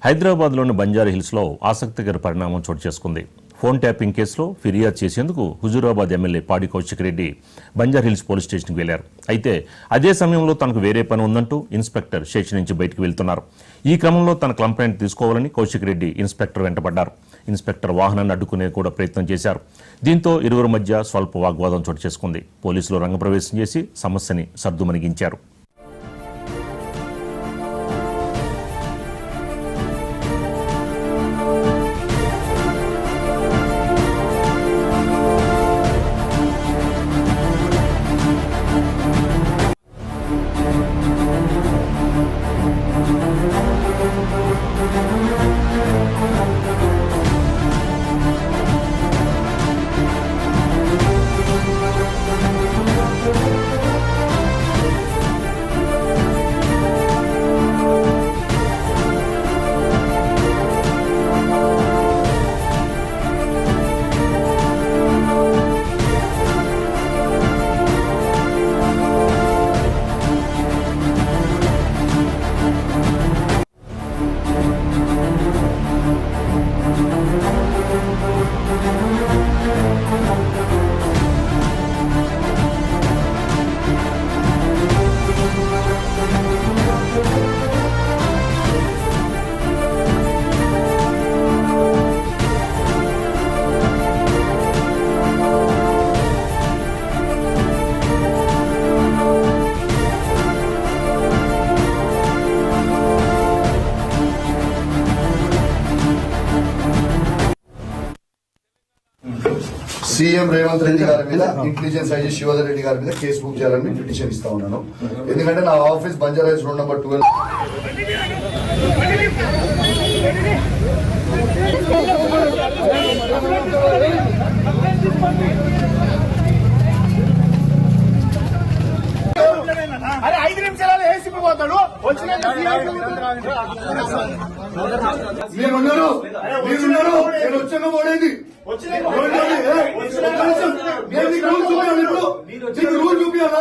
హైదరాబాద్లోని బంజారా హిల్స్లో ఆసక్తికర పరిణామం చోటు చేసుకుంది. ఫోన్ ట్యాపింగ్ కేసులో ఫిర్యాదు చేసేందుకు హుజూరాబాద్ ఎమ్మెల్యే పాడి కౌశిక్ రెడ్డి బంజారా హిల్స్ పోలీస్ స్టేషన్కి వెళ్లారు. అయితే అదే సమయంలో తనకు వేరే పని ఉందంటూ ఇన్స్పెక్టర్ స్టేషన్ నుంచి బయటకు వెళ్తున్నారు. ఈ క్రమంలో తన కంప్లైంట్ తీసుకోవాలని కౌశిక్ రెడ్డి ఇన్స్పెక్టర్ వెంటబడ్డారు. ఇన్స్పెక్టర్ వాహనాన్ని అడ్డుకునే కూడా ప్రయత్నం చేశారు. దీంతో ఇరువురి మధ్య స్వల్ప వాగ్వాదం చోటు చేసుకుంది. పోలీసులు రంగప్రవేశం చేసి సమస్యని సర్దుమణిగించారు. సీఎం రేవంత్ రెడ్డి గారి మీద ఇంటెలిజెన్స్ ఐజీ శివధర్ రెడ్డి గారి మీద కేసు బుక్ చేయాలని పిటిషన్ ఇస్తా ఉన్నాను. ఎందుకంటే నా office Banjara hills road number 12. అరే 5 నిమిషాలు ఏసీపీ పోతాడు మీరున్నారు నేను వచ్చాక పోడేది రూల్ చూపించాలా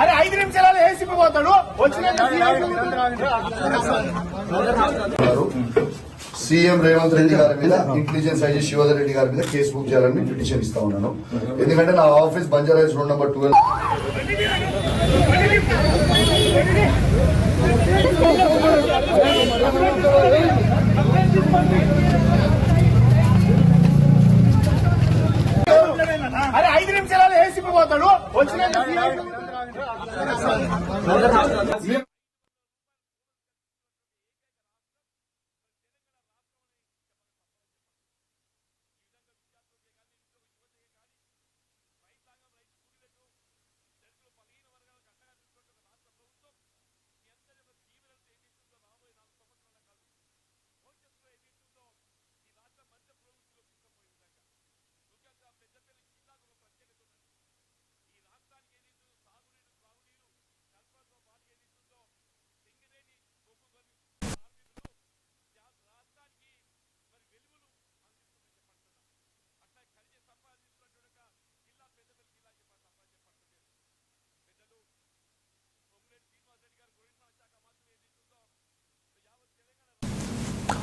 అరే 5 నిమిషాలు ఏసీపీ పోతాడు సీఎం రేవంత్ రెడ్డి గారి మీద ఇంటెలిజెన్స్ ఐజీ శివధర్ రెడ్డి గారి మీద కేసు బుక్ చేయాలని పిటిషన్ ఇస్తా ఉన్నాను. ఎందుకంటే నా office Banjara hills road number 12. అరే 5 నిమిషాలు ఏసీపీ పోతాడు